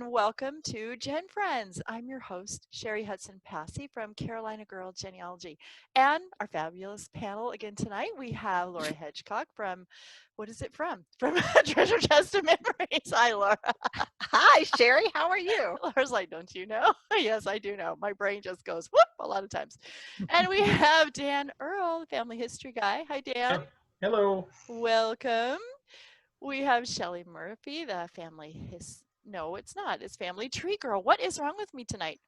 and welcome to GenFriends. I'm your host, Cheri Hudson Passey from Carolina Girl Genealogy. And our fabulous panel again tonight, we have Laura Hedgecock from, what is it from? From Treasure Chest of Memories. Hi, Laura. Hi, Cheri. How are you? Laura's like, don't you know? Yes, I do know. My brain just goes whoop a lot of times. And we have Dan Earl, Family History Guy. Hi, Dan. Hello. Welcome. We have Shelley Murphey, the no, it's not. It's Family Tree Girl. What is wrong with me tonight?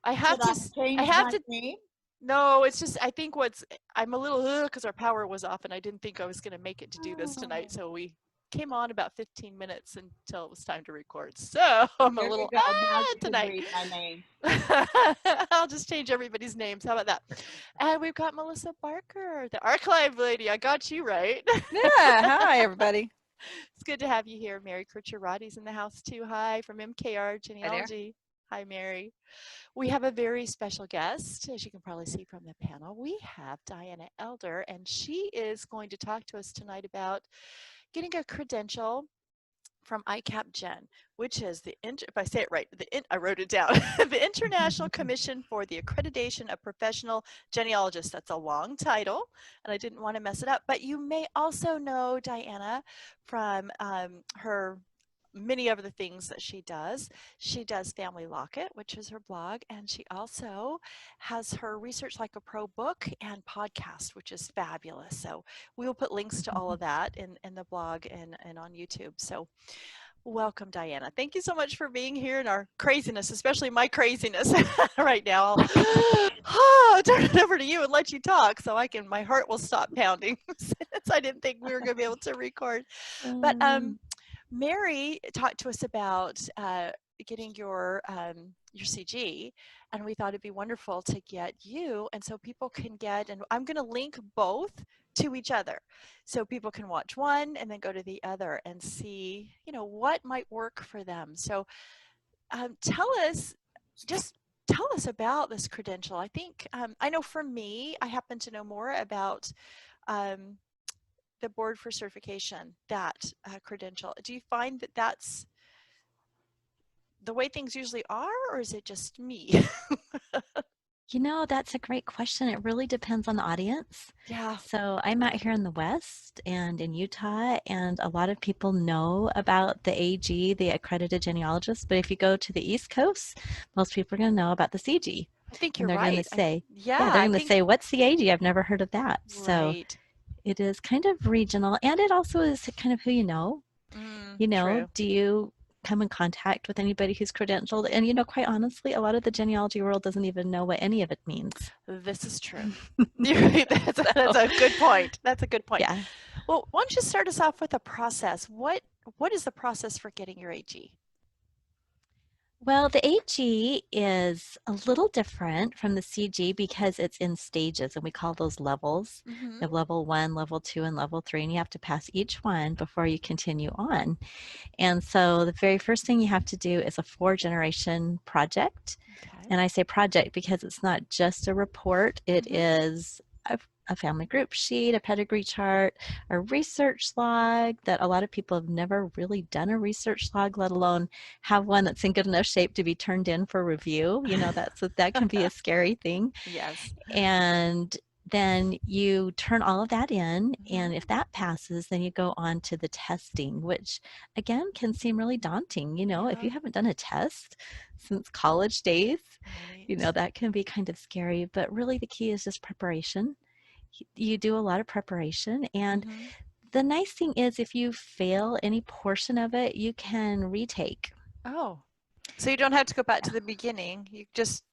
I have to change my name? No, it's just I think I'm a little because our power was off and I didn't think I was going to make it to do this tonight. So we came on about 15 minutes until it was time to record. So I'm a little tonight. Read my name. I'll just change everybody's names. How about that? And we've got Melissa Barker, the archive lady. I got you right. Yeah. Hi, everybody. It's good to have you here. Mary Kircher-Roddy's in the house too. Hi from MKR Genealogy. Hi, Mary. We have a very special guest, as you can probably see from the panel. We have Diana Elder, and she is going to talk to us tonight about getting a credential from ICAPGen, which is if I say it right, I wrote it down, the International Commission for the Accreditation of Professional Genealogists. That's a long title, and I didn't want to mess it up. But you may also know Diana from her many of the things that she does. She does Family Locket, which is her blog, and she also has her Research Like a Pro book and podcast, which is fabulous. So we will put links to all of that in the blog and on YouTube. So welcome, Diana. Thank you so much for being here in our craziness, especially my craziness right now. I'll turn it over to you and let you talk so my heart will stop pounding since I didn't think we were going to be able to record. But Mary talked to us about getting your CG, and we thought it'd be wonderful to get you, and so people can get, and I'm going to link both to each other, so people can watch one and then go to the other and see, what might work for them. So tell us about this credential. I think I know for me, I happen to know more about the board for certification, that credential. Do you find that that's the way things usually are, or is it just me? That's a great question. It really depends on the audience. Yeah. So I'm out here in the West and in Utah, and a lot of people know about the AG, the Accredited Genealogists. But if you go to the East Coast, most people are going to know about the CG. I think you're right. They're going to say, they're going to say, what's the AG? I've never heard of that. Right. So it is kind of regional, and it also is kind of who you know. True. Do you come in contact with anybody who's credentialed? And quite honestly, a lot of the genealogy world doesn't even know what any of it means. This is true. That's a good point. That's a good point. Yeah. Well, why don't you start us off with a process? What is the process for getting your AG? Well, the AG is a little different from the CG because it's in stages, and we call those levels. You have level 1, level 2, and level 3, and you have to pass each one before you continue on. And so the very first thing you have to do is a 4-generation project. Okay. And I say project because it's not just a report. It is a family group sheet, a pedigree chart, a research log that a lot of people have never really done a research log, let alone have one that's in good enough shape to be turned in for review. That can be a scary thing. Yes. And then you turn all of that in, and if that passes, then you go on to the testing, which again can seem really daunting. If you haven't done a test since college days, right. That can be kind of scary, but really the key is just preparation. You do a lot of preparation, and the nice thing is if you fail any portion of it, you can retake. Oh, so you don't have to go back to the beginning. You just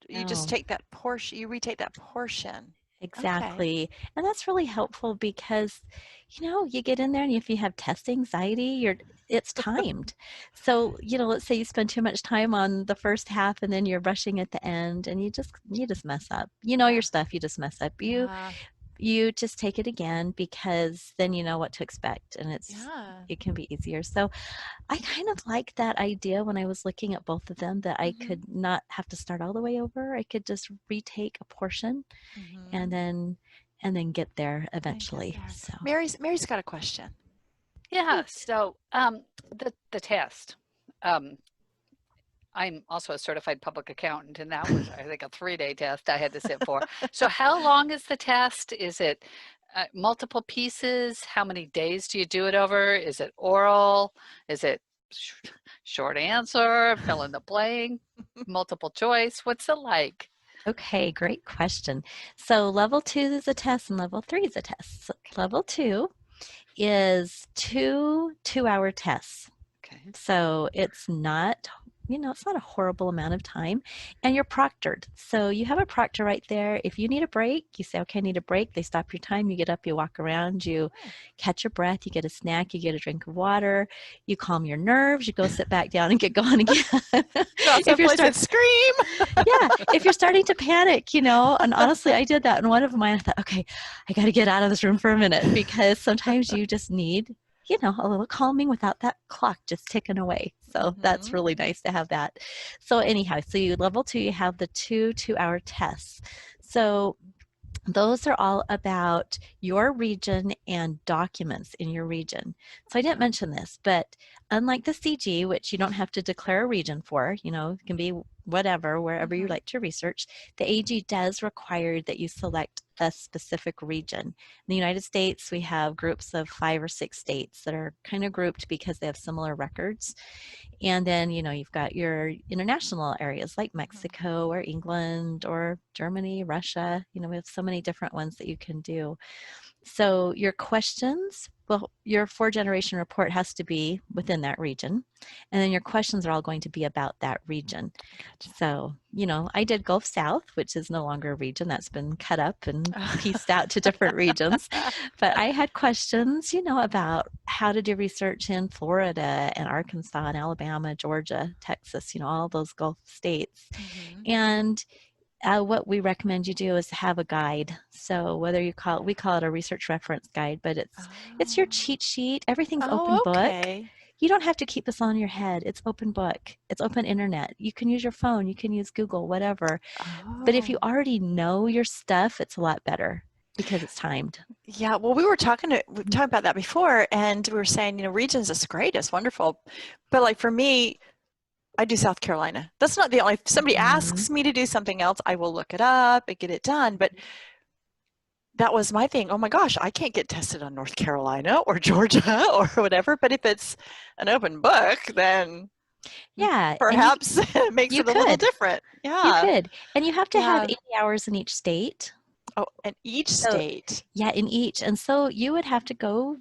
take that portion, you retake that portion. Exactly. Okay. And that's really helpful because, you get in there, and if you have test anxiety, it's timed. So, let's say you spend too much time on the first half and then you're rushing at the end, and you just mess up. Your stuff, you just mess up. You just take it again, because then you know what to expect, and it can be easier. So I kind of like that idea when I was looking at both of them, that I could not have to start all the way over. I could just retake a portion and then get there eventually. So Mary's got a question. Yeah. So the test. I'm also a certified public accountant, and that was, I think, a 3-day test I had to sit for. So how long is the test? Is it multiple pieces? How many days do you do it over? Is it oral? Is it short answer, fill in the blank, multiple choice? What's it like? Okay, great question. So level 2 is a test and level 3 is a test. So level 2 is 2 2-hour tests. Okay. So it's not, it's not a horrible amount of time, and you're proctored. So you have a proctor right there. If you need a break, you say, okay, I need a break. They stop your time. You get up, you walk around, you catch your breath, you get a snack, you get a drink of water, you calm your nerves, you go sit back down and get going again. If you're starting to scream. Yeah, if you're starting to panic, and honestly, I did that in one of mine. I thought, okay, I got to get out of this room for a minute, because sometimes you just need a little calming without that clock just ticking away. So that's really nice to have that. So anyhow, so you level 2, you have the 2 2-hour tests. So those are all about your region and documents in your region. So I didn't mention this, but unlike the CG, which you don't have to declare a region for, it can be whatever, wherever you like to research, the AG does require that you select a specific region. In the United States, we have groups of 5 or 6 states that are kind of grouped because they have similar records. And then, you've got your international areas like Mexico or England or Germany, Russia. We have so many different ones that you can do. So your questions, well, your 4-generation report has to be within that region. And then your questions are all going to be about that region. Gotcha. So, I did Gulf South, which is no longer a region. That's been cut up and pieced out to different regions. But I had questions, about how to do research in Florida and Arkansas and Alabama, Georgia, Texas, all those Gulf states. And what we recommend you do is have a guide. So whether we call it a research reference guide, but it's your cheat sheet. Everything's open book. You don't have to keep this on your head. It's open book. It's open internet. You can use your phone. You can use Google, whatever. But if you already know your stuff, it's a lot better because it's timed. Yeah, well, we were talking about that before, and we were saying, regions is great, it's wonderful, but like for me, I do South Carolina. That's not the only. If somebody asks me to do something else, I will look it up and get it done. But that was my thing. Oh my gosh, I can't get tested on North Carolina or Georgia or whatever. But if it's an open book, then perhaps it makes it a little different. Yeah, you could, and you have to have 80 hours in each state. Oh, in each state. Yeah, in each, and so you would have to go,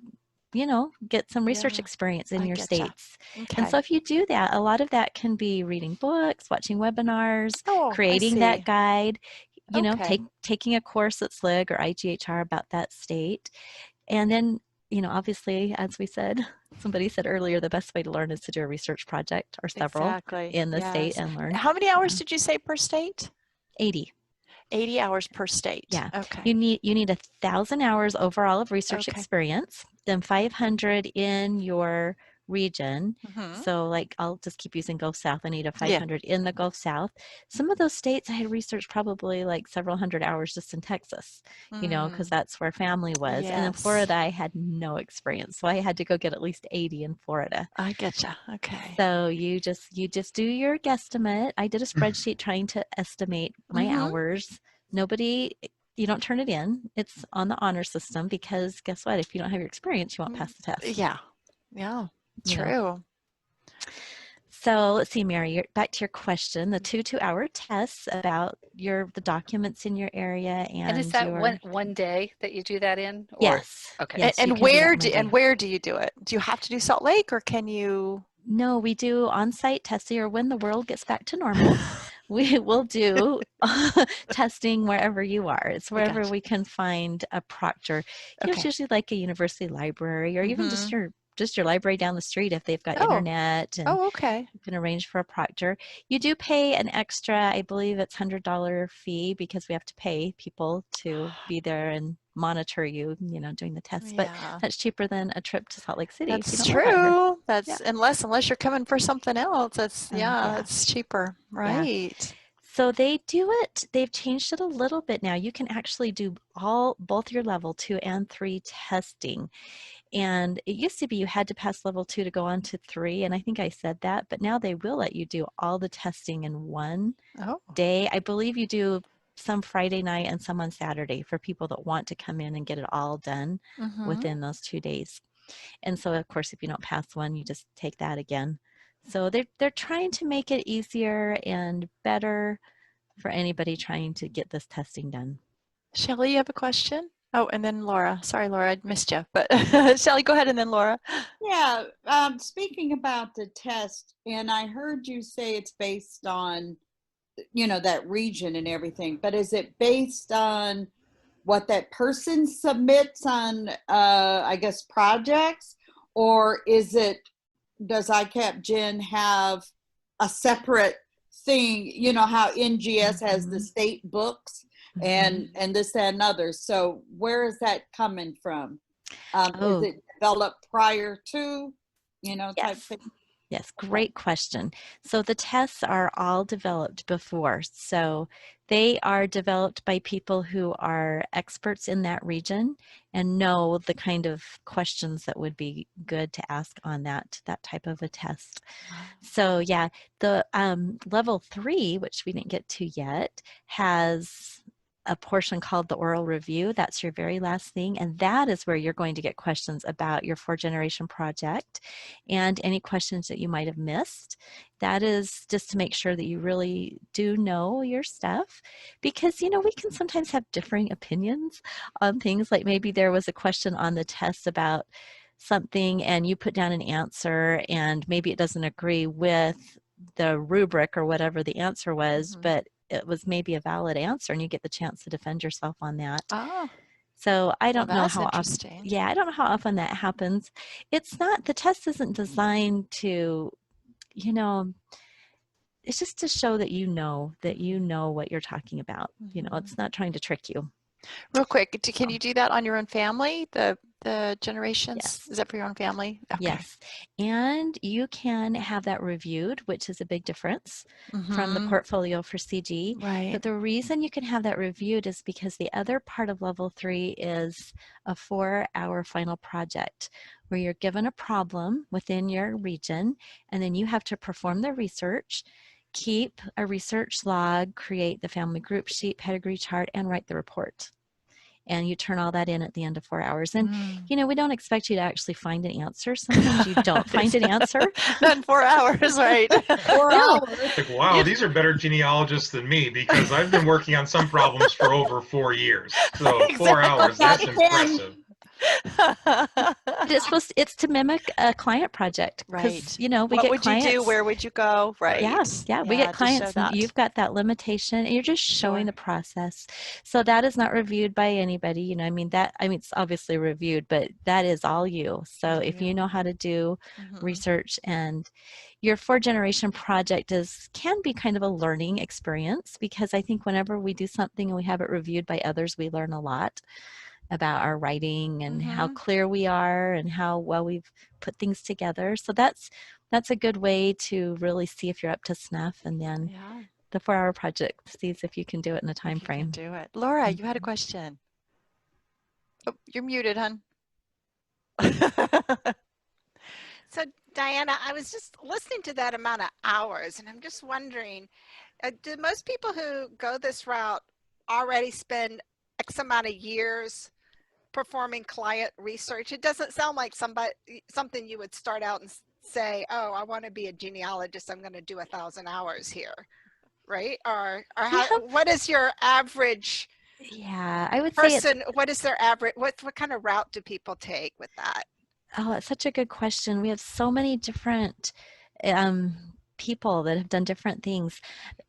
get some research experience in your states. Okay. And so if you do that, a lot of that can be reading books, watching webinars, creating that guide, taking a course at SLIG or IGHR about that state. And then, obviously, as we said, somebody said earlier, the best way to learn is to do a research project or several in the state and learn. How many hours did you say per state? 80. 80 hours per state. Yeah. Okay. You need 1,000 hours overall of research experience, then 500 in your region. So I'll just keep using Gulf South. I need a 500 in the Gulf South. Some of those states I had researched probably like several hundred hours just in Texas, because that's where family was. Yes. And in Florida, I had no experience. So I had to go get at least 80 in Florida. I getcha. Okay. So you just do your guesstimate. I did a spreadsheet trying to estimate my hours. You don't turn it in. It's on the honor system because guess what? If you don't have your experience, you won't pass the test. Yeah. Yeah. True. So let's see, Mary, back to your question. The 2-2-hour tests about the documents in your area, and is that one day that you do that in? Or? Yes. Okay. Yes, and where do you do it? Do you have to do Salt Lake, or can you? No, we do on-site testing, or when the world gets back to normal. We will do testing wherever you are. It's wherever we can find a proctor. It's usually like a university library, or even just your library down the street if they've got internet. And you can arrange for a proctor. You do pay an extra, I believe it's $100 fee, because we have to pay people to be there and monitor you, doing the tests. But that's cheaper than a trip to Salt Lake City. That's true. That's unless you're coming for something else. That's it's cheaper, right? So they do it, they've changed it a little bit now. You can actually do both your level 2 and 3 testing. And it used to be you had to pass level 2 to go on to 3, and I think I said that, but now they will let you do all the testing in one day. I believe you do some Friday night and some on Saturday for people that want to come in and get it all done within those 2 days. And so, of course, if you don't pass one, you just take that again. So they're trying to make it easier and better for anybody trying to get this testing done. Shelley, you have a question? Oh, and then Laura. Sorry, Laura, I missed you. But Shelley, go ahead, and then Laura. Yeah, speaking about the test, and I heard you say it's based on, that region and everything, but is it based on what that person submits on, I guess, projects? Or does ICAPGen have a separate thing, how NGS has the state books and this, that, and others? So where is that coming from? Is it developed prior to, type thing? Yes, great question. So the tests are all developed before. So they are developed by people who are experts in that region and know the kind of questions that would be good to ask on that type of a test. So yeah, the level 3, which we didn't get to yet, has a portion called the oral review. That's your very last thing. And that is where you're going to get questions about your 4-generation project and any questions that you might have missed. That is just to make sure that you really do know your stuff, because, we can sometimes have differing opinions on things. Like maybe there was a question on the test about something and you put down an answer and maybe it doesn't agree with the rubric or whatever the answer was, but it was maybe a valid answer and you get the chance to defend yourself on that. So I don't know how often. Yeah, I don't know how often that happens. It's not, the test isn't designed to, it's just to show that you know what you're talking about. It's not trying to trick you. Real quick, can you do that on your own family? The generations? Yes. Is that for your own family? Okay. Yes. And you can have that reviewed, which is a big difference from the portfolio for CG. Right. But the reason you can have that reviewed is because the other part of level 3 is a 4-hour final project where you're given a problem within your region, and then you have to perform the research, keep a research log, create the family group sheet, pedigree chart, and write the report. And you turn all that in at the end of 4 hours. And, we don't expect you to actually find an answer. Sometimes you don't find an answer. Not in 4 hours, right? 4 hours. Like, wow, these are better genealogists than me, because I've been working on some problems for over 4 years. So 4 hours, that's impressive. It's to mimic a client project. Right. We what get would clients. you do? Where would you go? Right. Yeah, we get clients and you've got that limitation and you're just showing the process. So that is not reviewed by anybody. It's obviously reviewed, but that is all you. So if you know how to do research, and your 4-generation project can be kind of a learning experience, because I think whenever we do something and we have it reviewed by others, we learn a lot about our writing and how clear we are and how well we've put things together. So that's a good way to really see if you're up to snuff. And then the 4-hour project sees if you can do it in a time frame. Do it. Laura, you had a question. Oh, you're muted, hon. So Diana, I was just listening to that amount of hours, and I'm just wondering, do most people who go this route already spend X amount of years performing client research? It doesn't sound like something you would start out and say, oh, I want to be a genealogist, I'm going to do 1,000 hours here, right? Or what is your average I would person, what is their average, what kind of route do people take with that? Oh, it's such a good question. We have so many different people that have done different things.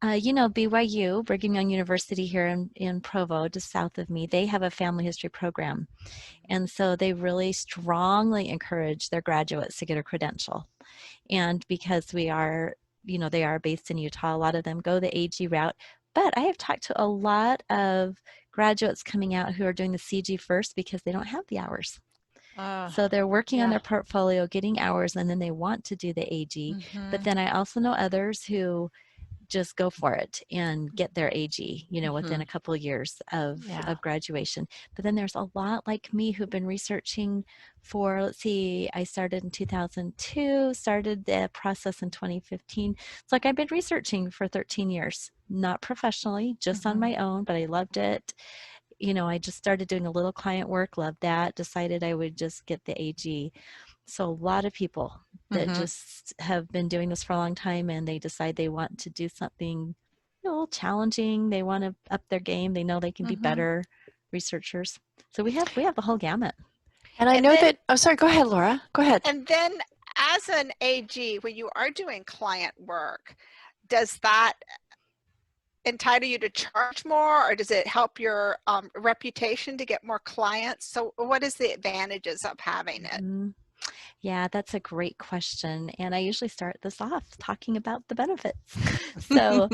BYU, Brigham Young University here in Provo, just south of me, they have a family history program. And so they really strongly encourage their graduates to get a credential. And because they are based in Utah, a lot of them go the AG route. But I have talked to a lot of graduates coming out who are doing the CG first because they don't have the hours. So they're working on their portfolio, getting hours, and then they want to do the AG. But then I also know others who just go for it and get their AG, within a couple of years of graduation. But then there's a lot like me who've been researching for, let's see, I started in 2002, started the process in 2015. It's like I've been researching for 13 years, not professionally, just on my own, but I loved it. I just started doing a little client work, loved that, decided I would just get the AG. So a lot of people that just have been doing this for a long time, and they decide they want to do something a little challenging. They want to up their game. They know they can be better researchers. So we have the whole gamut. And I know that, oh, sorry, go ahead, Laura. Go ahead. And then as an AG, when you are doing client work, does that entitle you to charge more, or does it help your reputation to get more clients? So what is the advantages of having it? Yeah, that's a great question. And I usually start this off talking about the benefits. So,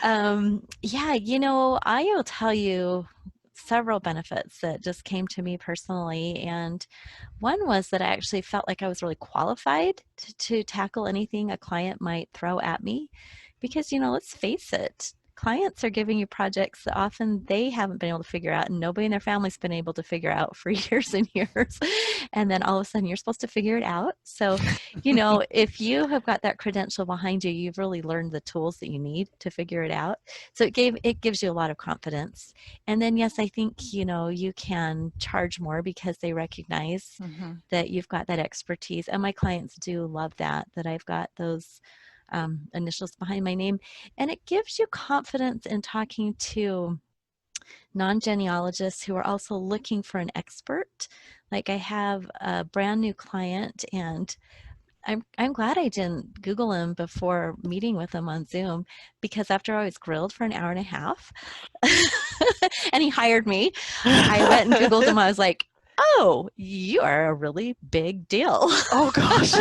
I will tell you several benefits that just came to me personally. And one was that I actually felt like I was really qualified to tackle anything a client might throw at me. Because, let's face it, clients are giving you projects that often they haven't been able to figure out, and nobody in their family's been able to figure out for years and years. And then all of a sudden you're supposed to figure it out. So, if you have got that credential behind you, you've really learned the tools that you need to figure it out. So it gives you a lot of confidence. And then, yes, I think, you can charge more because they recognize that you've got that expertise. And my clients do love that I've got those initials behind my name. And it gives you confidence in talking to non-genealogists who are also looking for an expert. Like I have a brand new client, and I'm glad I didn't Google him before meeting with him on Zoom, because after I was grilled for an hour and a half and he hired me, I went and Googled him. I was like, oh, you are a really big deal. Oh, gosh.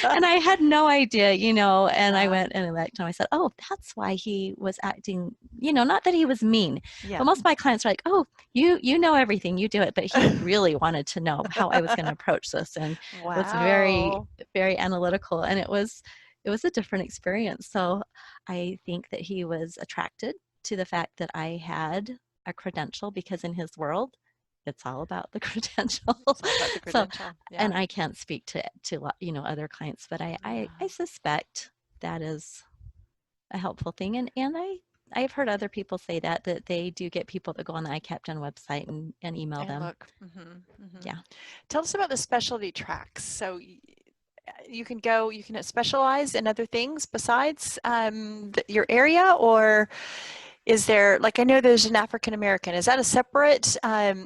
And I had no idea, and I went and elected him. I said, oh, that's why he was acting, not that he was mean. But most of my clients are like, oh, you know everything, you do it. But he really wanted to know how I was going to approach this. And it was very, very analytical. And it was a different experience. So I think that he was attracted to the fact that I had a credential, because in his world, it's all about the credential. And I can't speak to other clients, but I suspect that is a helpful thing. And I've heard other people say that they do get people that go on the ICAPGen website and email them. Look. Yeah. Tell us about the specialty tracks. So you can specialize in other things besides your area, or is there, like, I know there's an African American. Is that a separate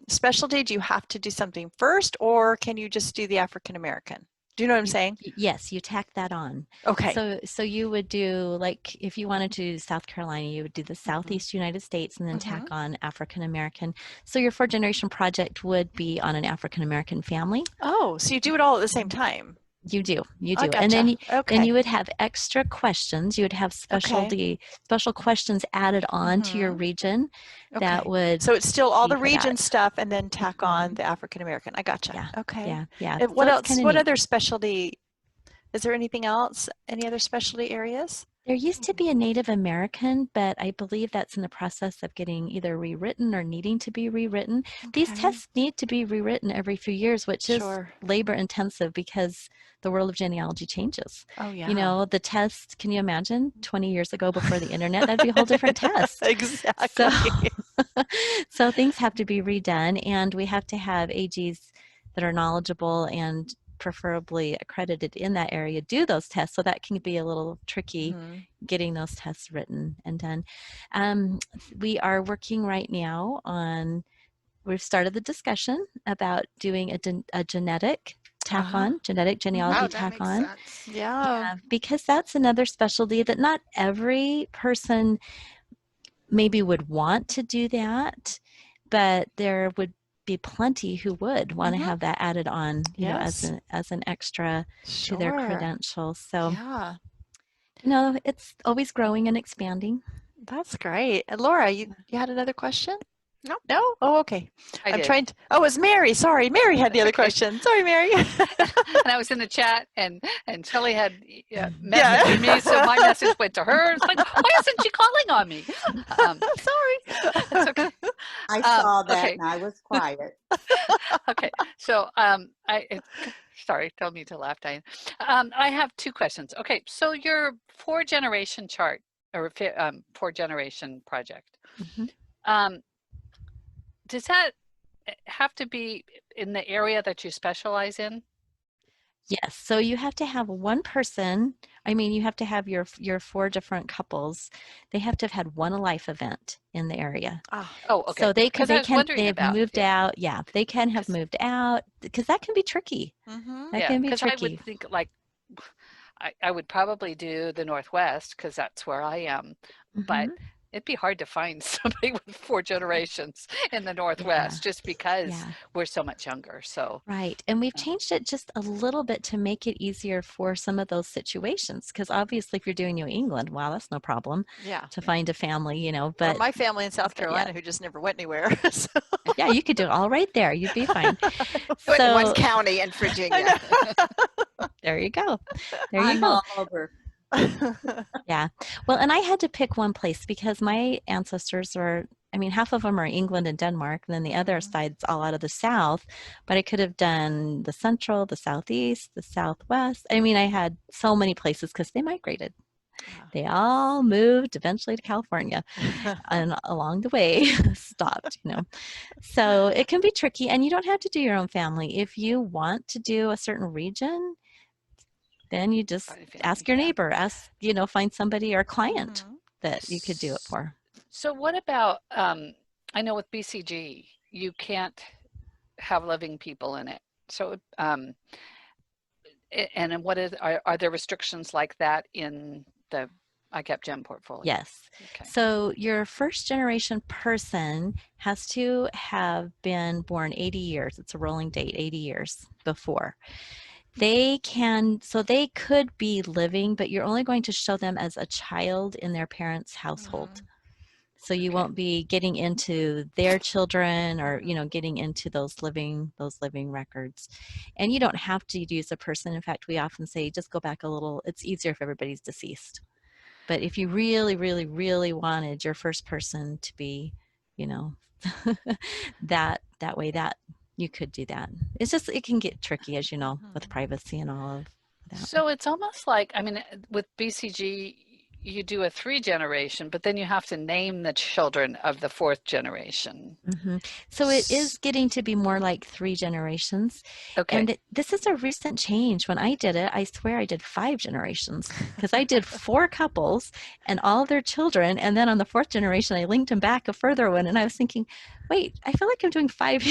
specialty? Do you have to do something first, or can you just do the African American? Do you know what I'm saying? Yes, you tack that on. Okay. So you would do, like, if you wanted to do South Carolina, you would do the Southeast United States and then tack on African American. So your 4th-generation project would be on an African American family. Oh, so you do it all at the same time? You do. Gotcha. And then you would have extra questions. You would have special questions added on to your region that would. So it's still all the region stuff, and then tack on the African American. I gotcha. Yeah. Okay. Yeah. And what else? What other specialty? Is there anything else? Any other specialty areas? There used to be a Native American, but I believe that's in the process of getting either rewritten or needing to be rewritten. These tests need to be rewritten every few years, which is labor intensive because the world of genealogy changes. Oh, yeah. The test, can you imagine 20 years ago before the internet? That'd be a whole different test. Exactly. So things have to be redone, and we have to have AGs that are knowledgeable and preferably accredited in that area do those tests. So that can be a little tricky getting those tests written and done. We are working right now on, we've started the discussion about doing a genetic tack on, genetic genealogy tack on. Yeah. Because that's another specialty that not every person maybe would want to do that, but there would be plenty who would want to have that added on, as an extra to their credentials. So, it's always growing and expanding. That's great. And Laura, you had another question? No? Oh, okay. I I'm did. trying to. Oh, it was Mary. Sorry. Mary had the other Okay. question. Sorry, Mary. And I was in the chat, and Shelley had messaged me, so my message went to her. It's like, why isn't she calling on me? Sorry. It's okay. I saw that okay. and I was quiet. Okay. So sorry, don't need to laugh, Diane. I have two questions. Okay, so your 4-generation chart or 4-generation project. Does that have to be in the area that you specialize in? Yes. So you have to have one person. I mean, you have to have your 4 different couples. They have to have had one life event in the area. Oh, okay. So they can, they've moved out. Yeah, they can have moved out because that can be tricky. That can be tricky. I would think like I would probably do the Northwest because that's where I am, but it'd be hard to find somebody with 4 generations in the Northwest just because we're so much younger. So right. And we've changed it just a little bit to make it easier for some of those situations. Because obviously if you're doing New England, wow, that's no problem to find a family, you know. But my family in South Carolina who just never went anywhere. So. Yeah, you could do it all right there. You'd be fine. So, one county in Virginia. There you go. There I'm you go. all over. Yeah. Well, and I had to pick one place because my ancestors were, I mean, half of them are England and Denmark, and then the other side's all out of the South. But I could have done the Central, the Southeast, the Southwest. I mean, I had so many places because they migrated. They all moved eventually to California and along the way stopped, you know. So it can be tricky, and you don't have to do your own family. If you want to do a certain region, then you just ask your neighbor, find somebody or a client that you could do it for. So what about, I know with BCG, you can't have living people in it. So, and are there restrictions like that in the ICAPGen portfolio? Yes. Okay. So your 1st-generation person has to have been born 80 years. It's a rolling date, 80 years before. They could be living, but you're only going to show them as a child in their parents' household. So you won't be getting into their children or, getting into those living records. And you don't have to use a person. In fact, we often say just go back a little. It's easier if everybody's deceased. But if you really, really, really wanted your first person to be, that way, that you could do that. It's just, it can get tricky, as you know, with privacy and all of that. So it's almost like, I mean, with BCG, you do a 3-generation, but then you have to name the children of the 4th generation. So it is getting to be more like 3 generations. Okay. And this is a recent change. When I did it, I swear I did 5 generations because I did 4 couples and all their children. And then on the 4th generation, I linked them back a further one. And I was thinking, wait, I feel like I'm doing 5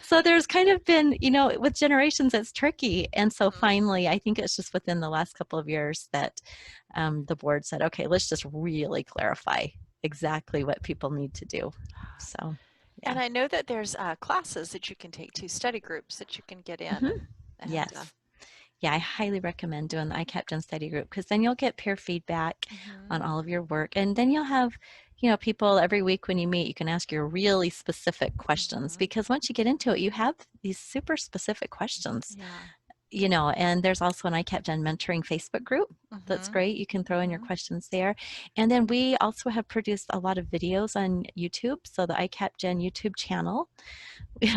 So there's kind of been, with generations, it's tricky. And so finally, I think it's just within the last couple of years that the board said, okay, let's just really clarify exactly what people need to do. So, yeah. And I know that there's classes that you can take to, study groups that you can get in. Yes. Yeah, I highly recommend doing the ICAPGen study group because then you'll get peer feedback on all of your work. And then you'll have, people every week when you meet, you can ask your really specific questions because once you get into it, you have these super specific questions. And there's also an ICAPGen mentoring Facebook group. That's great. You can throw in your questions there. And then we also have produced a lot of videos on YouTube. So the ICAPGen YouTube channel,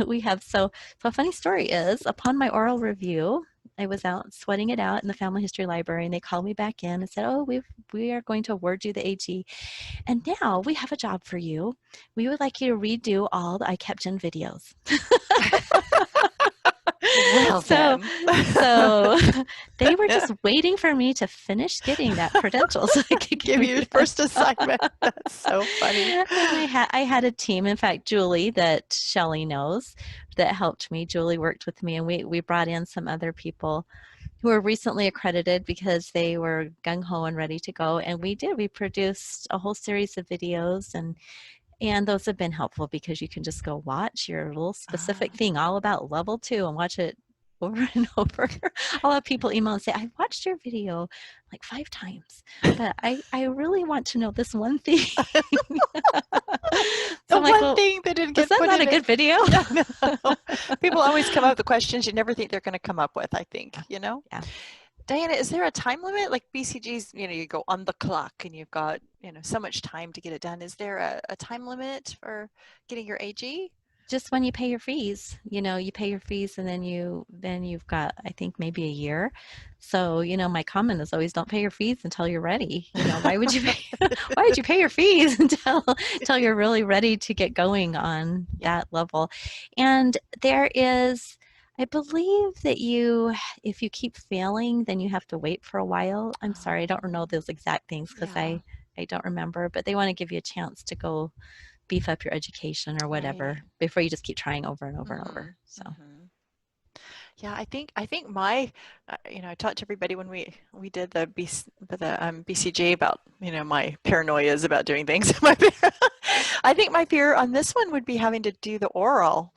we have, so a funny story is upon my oral review, I was out sweating it out in the Family History Library, and they called me back in and said, oh, we are going to award you the AG. And now we have a job for you. We would like you to redo all the ICAPGen videos. Well, so they were just waiting for me to finish getting that credential so I could give you your first assignment. That's so funny. And I had a team. In fact, Julie, that Shelley knows, that helped me. Julie worked with me, and we brought in some other people who were recently accredited because they were gung-ho and ready to go. And we produced a whole series of videos, and those have been helpful because you can just go watch your little specific thing all about level 2 and watch it over and over. I'll have people email and say, I watched your video like 5 times, but I really want to know this one thing. thing that didn't Was get that put not in a good video? No. People always come up with the questions you never think they're going to come up with, I think, Yeah. Diana, is there a time limit? Like BCG's, you go on the clock and you've got, so much time to get it done. Is there a time limit for getting your AG? Just when you pay your fees, you pay your fees and then you've got, I think, maybe a year. So, my comment is always don't pay your fees until you're ready. Why would you pay your fees until you're really ready to get going on that level? And there is, I believe that if you keep failing, then you have to wait for a while. I'm sorry, I don't know those exact things because I don't remember, but they want to give you a chance to go beef up your education or whatever before you just keep trying over and over and over. So yeah, I think my I talked to everybody when we did the BCG about my paranoias about doing things. I think my fear on this one would be having to do the oral,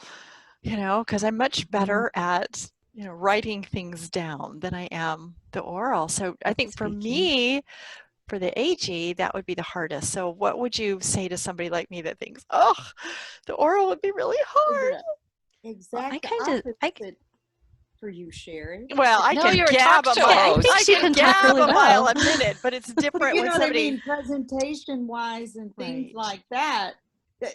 because I'm much better at writing things down than I am the oral. So I think for me, for the AG, that would be the hardest. So what would you say to somebody like me that thinks, oh, the oral would be really hard? Exactly. For you, Cheri. Well, I can you're a gab talk a show mile. host. I can talk gab really a mile well. a minute, but it's different You when know somebody. what I mean? Presentation-wise and things like that. But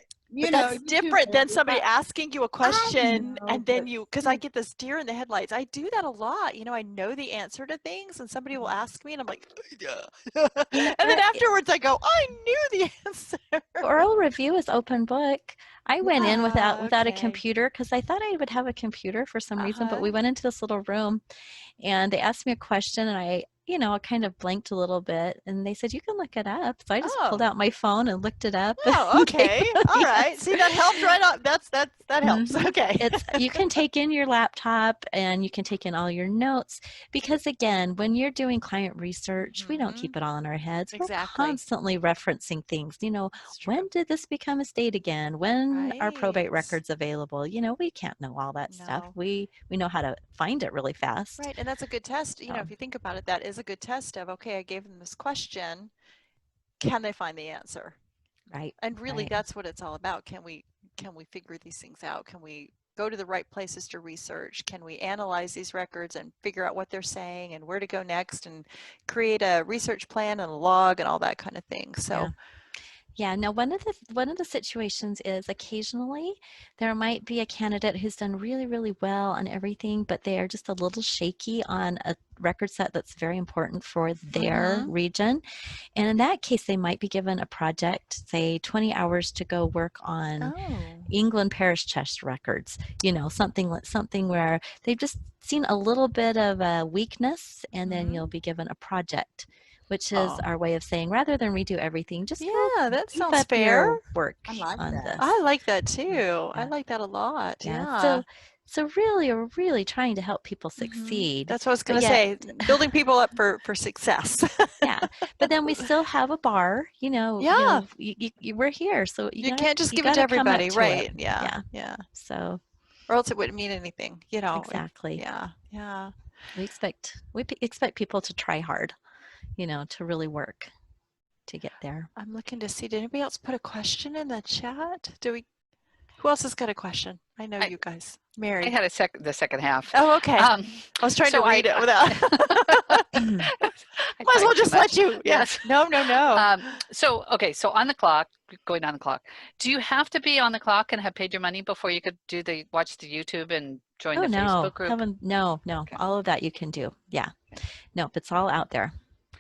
that's different than somebody asking you a question and then because I get this deer in the headlights. I do that a lot. I know the answer to things and somebody will ask me and I'm like, yeah. And then afterwards I go, I knew the answer. Oral review is open book. I went in without a okay. computer because I thought I would have a computer for some reason, but we went into this little room and they asked me a question and I kind of blanked a little bit and they said, you can look it up. So I just pulled out my phone and looked it up. Oh, okay. All right. See, that helped right on. That helps. Okay. You can take in your laptop and you can take in all your notes because again, when you're doing client research, we don't keep it all in our heads. Exactly. We're constantly referencing things. When did this become a state again? When are probate records available? We can't know all that stuff. We know how to find it really fast. Right. And that's a good test. If you think about it, that is a good test of, okay, I gave them this question. Can they find the answer? Right. And really that's what it's all about. Can we figure these things out? Can we go to the right places to research? Can we analyze these records and figure out what they're saying and where to go next and create a research plan and a log and all that kind of thing? So yeah. Now, one of the situations is occasionally there might be a candidate who's done really, really well on everything, but they are just a little shaky on a record set that's very important for their region. And in that case, they might be given a project, say 20 hours to go work on England parish chest records, something where they've just seen a little bit of a weakness and then you'll be given a project, which is our way of saying rather than redo everything, just that sounds fair. Work on this. I like that too. I like that a lot. Yeah. So really, we're really trying to help people succeed. That's what I was going to say. Building people up for success. But then we still have a bar. We're here, so you can't just give it to everybody, right? Yeah. So, or else it wouldn't mean anything. Exactly. Yeah. We expect people to try hard. To really work to get there. I'm looking to see, did anybody else put a question in the chat? Who else has got a question? I know you guys. Mary. I had the second half. Oh, okay. I was trying to read it without. Might as well just let you. Yes. No. So on the clock, going on the clock, do you have to be on the clock and have paid your money before you could watch the YouTube and join the Facebook group? No. Okay. All of that you can do. Yeah. Nope. It's all out there.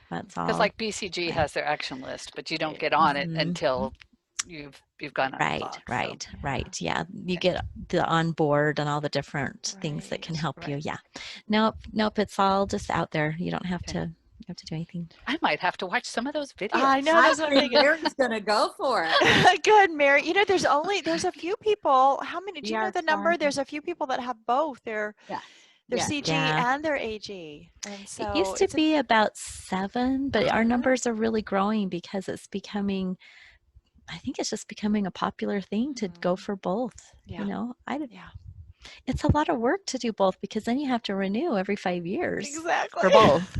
That's all. Because like BCG has their action list, but you don't get on it until you've gone on the clock. Right. Yeah. You get the on board and all the different things that can help you. Yeah. Nope. It's all just out there. You don't have to do anything. I might have to watch some of those videos. I know. I think Mary's gonna go for it. Good, Mary. There's a few people. How many? Do you know the number? There's a few people that have both. Their CG and their AG. And so it used to be about 7, but our numbers are really growing because it's becoming. I think it's just becoming a popular thing to go for both. It's a lot of work to do both because then you have to renew every 5 years. Exactly. For both.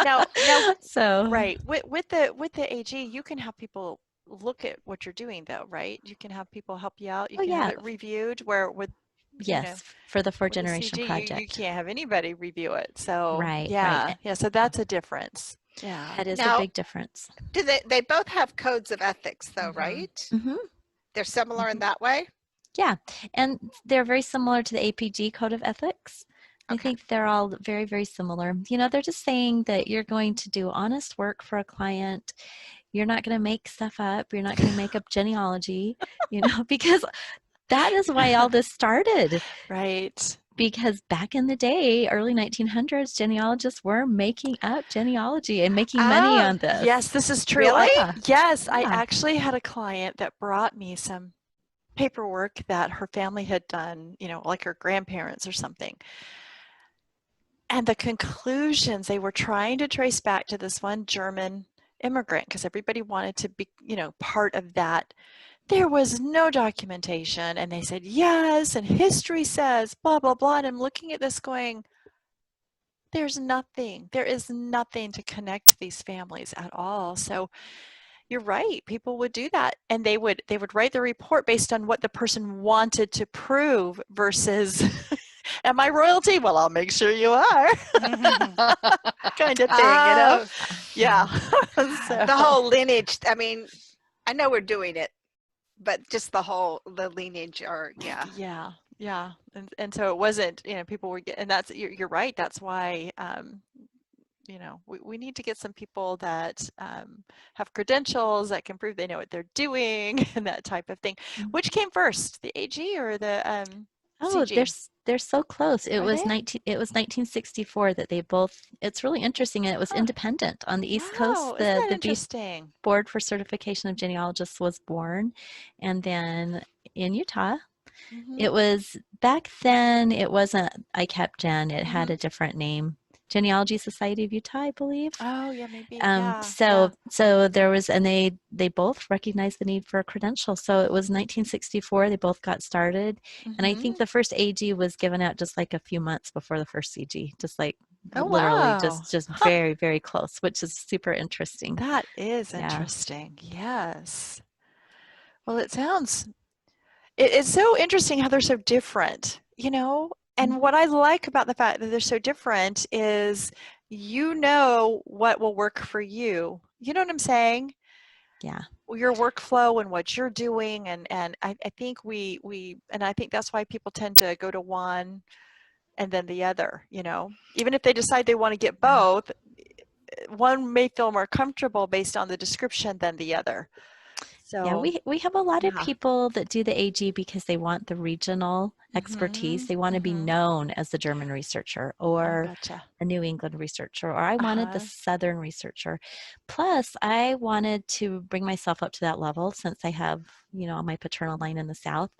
Now, so right with the AG, you can have people look at what you're doing, though, right? You can have people help you out. You Oh can have yeah, it reviewed. Where with yes, for the four with the generation CG, you project. can't have anybody review it. So Right. yeah, so that's a difference. Yeah. That is a Now, big difference. do they both have codes of ethics though, right? Mm-hmm. They're similar in that way? Yeah, and they're very similar to the APG Code of Ethics. I Okay. think they're all very, very similar. They're just saying that you're going to do honest work for a client. You're not going to make stuff up. You're not going to make up genealogy, because that is why all this started. Right. Because back in the day, early 1900s, genealogists were making up genealogy and making money on this. Yes, this is true. Really? Yes, I Yeah. actually had a client that brought me some paperwork that her family had done, like her grandparents or something. And the conclusions they were trying to trace back to this one German immigrant, because everybody wanted to be, part of that. There was no documentation. And they said, yes, and history says, blah, blah, blah. And I'm looking at this going, there is nothing to connect these families at all. So you're right, people would do that, and they would write the report based on what the person wanted to prove versus am I royalty? Well, I'll make sure you are. Kind of thing, Yeah. So. The whole lineage, I mean, I know we're doing it, but just the lineage Yeah. And so it wasn't, people were getting, and that's, you're right. That's why, we need to get some people that have credentials that can prove they know what they're doing and that type of thing. Which came first, the AG or the CG? They're so close. It Are was they? 1964 that they both. It's really interesting, and it was independent on the East Coast. Isn't that The interesting? Board for Certification of Genealogists was born, and then in Utah, it was back then. It wasn't ICAPGen. It had a different name. Genealogy Society of Utah, I believe. Oh yeah, maybe. So there was, and they both recognized the need for a credential. So it was 1964. They both got started, and I think the first AG was given out just like a few months before the first CG, just like literally just very, very close, which is super interesting. That is interesting. Yes. Well, it's so interesting how they're so different, And what I like about the fact that they're so different is, what will work for you. You know what I'm saying? Yeah. Your workflow and what you're doing. And I think and I think that's why people tend to go to one and then the other, even if they decide they want to get both, one may feel more comfortable based on the description than the other. So yeah, we have a lot of people that do the AG because they want the regional expertise. They want to be known as the German researcher or a New England researcher, or I wanted the Southern researcher. Plus, I wanted to bring myself up to that level since I have, on my paternal line in the South.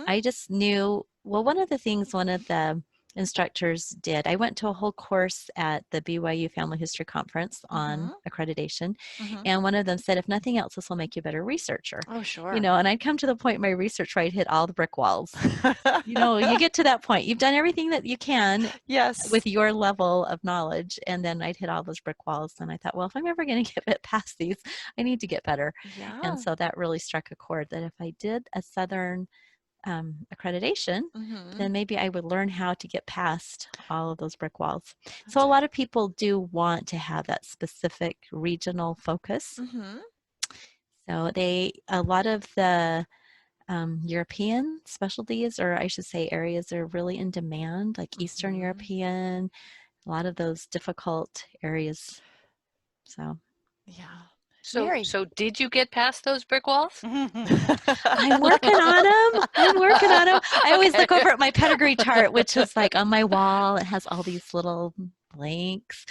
I just knew, one of the instructors did. I went to a whole course at the BYU Family History Conference on accreditation, and one of them said, if nothing else, this will make you a better researcher. Oh, sure. And I'd come to the point in my research where I'd hit all the brick walls. You get to that point. You've done everything that you can with your level of knowledge, and then I'd hit all those brick walls, and I thought, well, if I'm ever going to get past these, I need to get better. Yeah. And so that really struck a chord that if I did a Southern accreditation, then maybe I would learn how to get past all of those brick walls. So a lot of people do want to have that specific regional focus. So a lot of the European specialties, or I should say areas, are really in demand, like Eastern European, a lot of those difficult areas. So yeah. So did you get past those brick walls? I'm working on them. I always look over at my pedigree chart, which is like on my wall. It has all these little blanks.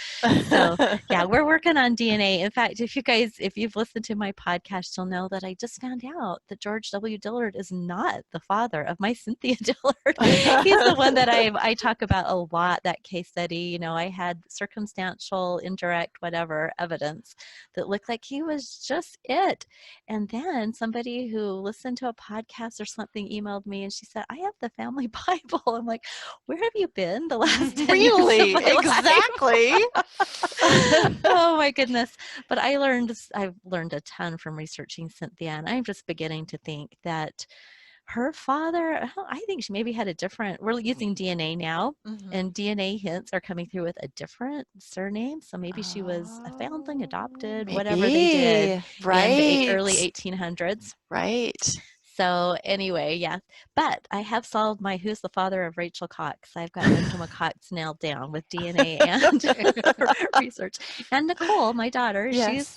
So yeah, we're working on DNA. In fact, if you've listened to my podcast, you'll know that I just found out that George W. Dillard is not the father of my Cynthia Dillard. He's the one that I talk about a lot, that case study. I had circumstantial, indirect, whatever evidence that looked like he was just it. And then somebody who listened to a podcast or something emailed me, and she said, I have the family Bible. I'm like, where have you been the last 10 years of my life? Exactly. Oh my goodness. But I've learned a ton from researching Cynthia, and I'm just beginning to think that her father, I think she maybe had a different, we're using DNA now, and DNA hints are coming through with a different surname. So maybe she was a foundling, adopted, whatever they did in the early 1800s. Right. So anyway, yeah. But I have solved my who's the father of Rachel Cox. I've got Benjamin Cox nailed down with DNA and research. And Nicole, my daughter,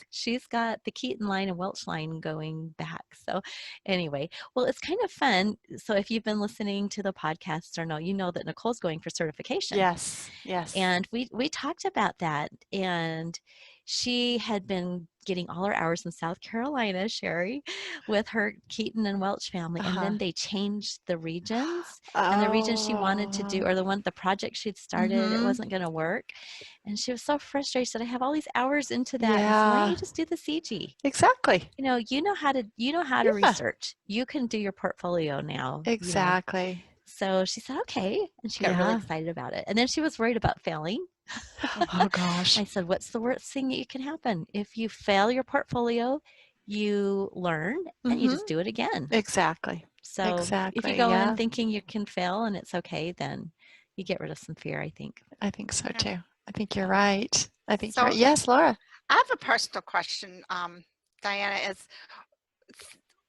she's got the Keaton line and Welch line going back. So anyway, well, it's kind of fun. So if you've been listening to the podcast or no, you know that Nicole's going for certification. Yes. And we talked about that, and she had been getting all her hours in South Carolina, Cheri, with her Keaton and Welch family. And then they changed the regions, and the region she wanted to do, or the project she'd started, it wasn't going to work. And she was so frustrated. She said, I have all these hours into that. And so why don't you just do the CG? Exactly. You know how to research. You can do your portfolio now. Exactly. You know? So she said, okay. And she got really excited about it. And then she was worried about failing. Oh gosh. I said, what's the worst thing that can happen? If you fail your portfolio, you learn and you just do it again. Exactly. So if you go in thinking you can fail and it's okay, then you get rid of some fear, I think. I think so too. I think you're right. So, you're right. Yes, Laura. I have a personal question, Diana.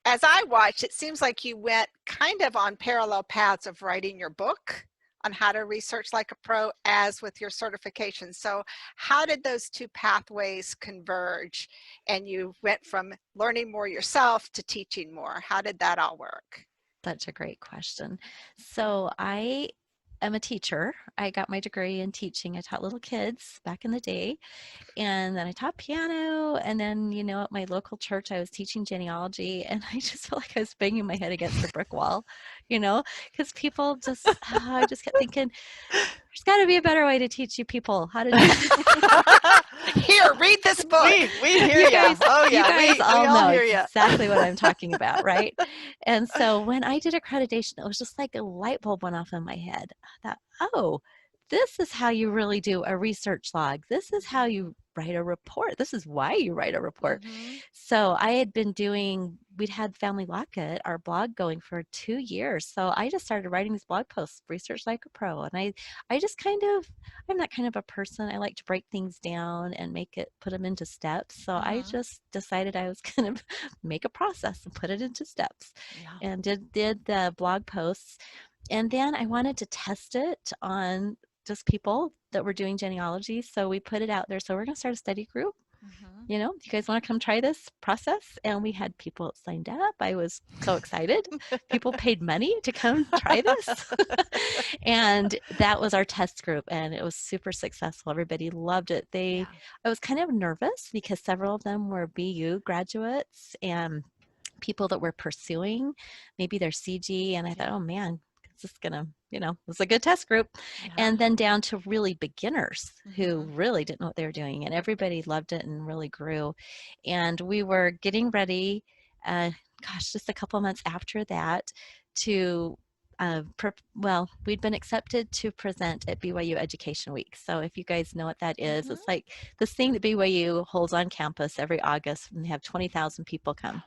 As I watched, it seems like you went kind of on parallel paths of writing your book on how to research like a pro as with your certification. So how did those two pathways converge and you went from learning more yourself to teaching more? How did that all work? Such a great question. So I am a teacher. I got my degree in teaching. I taught little kids back in the day. And then I taught piano. And then, at my local church, I was teaching genealogy. And I just felt like I was banging my head against a brick wall, because people I just kept thinking, there's got to be a better way to teach you people how to do it. Here, read this book. We hear you. Guys, oh, yeah. You guys all know hear you. exactly what I'm talking about, right? And so when I did accreditation, it was just like a light bulb went off in my head. I thought, oh, this is how you really do a research log. This is how you write a report. This is why you write a report. So I had been we'd had Family Locket, our blog, going for 2 years. So I just started writing these blog posts, research like a pro. And I just I'm that kind of a person. I like to break things down and put them into steps. So I just decided I was going to make a process and put it into steps and did the blog posts. And then I wanted to test it on just people that were doing genealogy. So we put it out there. So we're going to start a study group. You guys want to come try this process? And we had people signed up. I was so excited. People paid money to come try this. And that was our test group. And it was super successful. Everybody loved it. I was kind of nervous because several of them were BU graduates and people that were pursuing maybe their CG. And I thought, oh man, it's just gonna, it was a good test group. And then down to really beginners who really didn't know what they were doing, and everybody loved it and really grew. And we were getting ready, just a couple months after that to we'd been accepted to present at BYU Education Week. So if you guys know what that is, it's like this thing that BYU holds on campus every August, and they have 20,000 people come.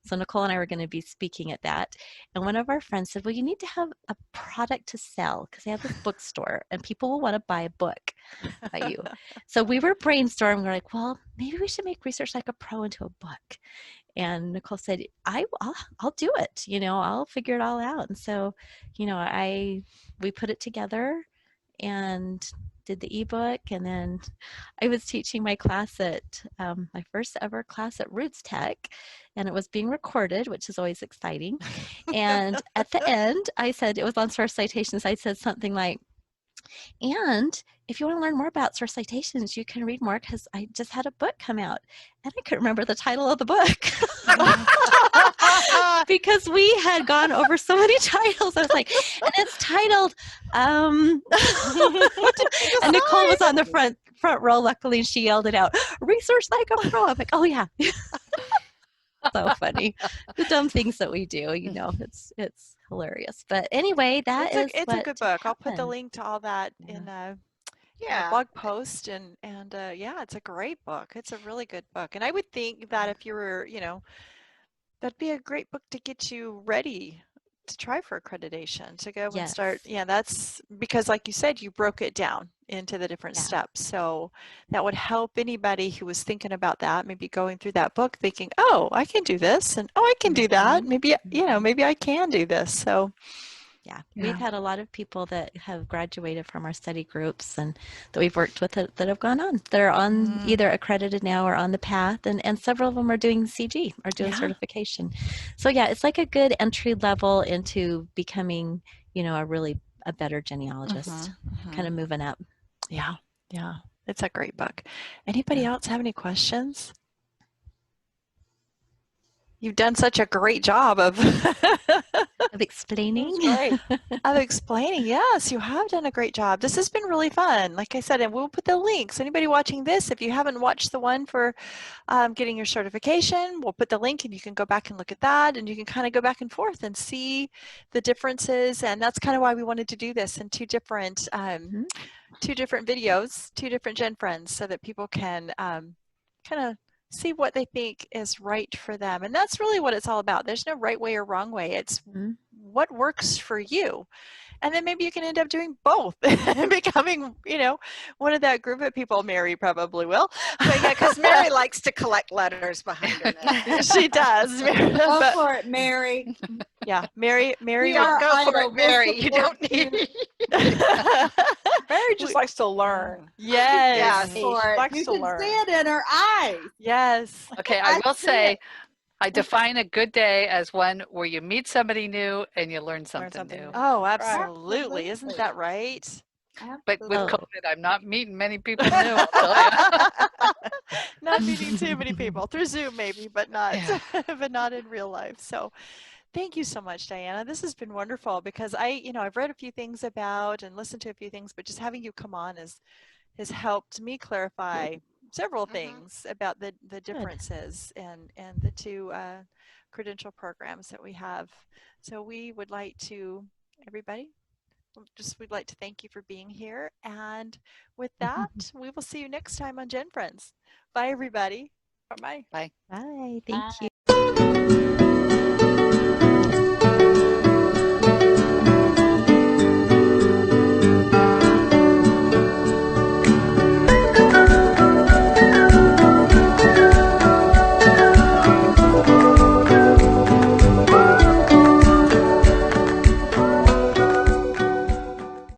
So Nicole and I were going to be speaking at that. And one of our friends said, well, you need to have a product to sell because they have this bookstore and people will want to buy a book by you. So we were brainstorming. We're like, well, maybe we should make Research Like a Pro into a book. And Nicole said, I'll do it. I'll figure it all out. And so, we put it together and did the ebook. And then I was teaching my class at my first ever class at Roots Tech, and it was being recorded, which is always exciting. And at the end, I said, it was on source citations. I said something like, and if you want to learn more about source citations, you can read more because I just had a book come out. And I couldn't remember the title of the book because we had gone over so many titles. I was like, and it's titled, and Nicole was on the front row, luckily, and she yelled it out, Research Like a Pro. I'm like, oh yeah. So funny. The dumb things that we do, it's hilarious. But anyway, it's a good book. I'll put the link to all that Yeah. blog post, and yeah, it's a great book. It's a really good book, and I would think that if you were, that'd be a great book to get you ready to try for accreditation, to go and start. Yes. Yeah, that's because, like you said, you broke it down into the different Yeah. steps. So that would help anybody who was thinking about that, maybe going through that book thinking, oh, I can do this, and oh, I can do that. Maybe, maybe I can do this. So Yeah, Yeah. we've had a lot of people that have graduated from our study groups and that we've worked with that have gone on. They're on either accredited now or on the path, and several of them are doing CG or doing certification. So yeah, it's like a good entry level into becoming, a better genealogist, kind of moving up. Yeah, yeah, it's a great book. Anybody else have any questions? You've done such a great job of Of explaining. of explaining. Yes, you have done a great job. This has been really fun. Like I said, and we'll put the links. Anybody watching this, if you haven't watched the one for getting your certification, we'll put the link and you can go back and look at that, and you can kind of go back and forth and see the differences. And that's kind of why we wanted to do this in two different videos, two different GenFriends, so that people can kind of see what they think is right for them. And that's really what it's all about. There's no right way or wrong way. It's what works for you. And then maybe you can end up doing both and becoming, one of that group of people. Mary probably will. But yeah, because Mary likes to collect letters behind her name. She does. Go for it, Mary. Yeah, Mary. We Don't are go for idle. it, Mary. We'll You don't support need. Mary just likes to learn. Yes. Yes. for it. Likes You to can learn. see it in her eyes. Yes. Okay, I will say, I define a good day as one where you meet somebody new and you learn something something new. new. Oh, absolutely. Isn't Absolutely. that right? But with Oh. COVID, I'm not meeting many people new, I'll tell you. Not meeting too many people through Zoom, maybe, but not, Yeah. but not in real life. So, thank you so much, Diana. This has been wonderful because I've read a few things about and listened to a few things, but just having you come on has helped me clarify several things about the differences and the two credential programs that we have. So we would like to, everybody, we'd like to thank you for being here. And with that, we will see you next time on GenFriends. Bye, everybody. Bye-bye. Bye. Bye. Thank you.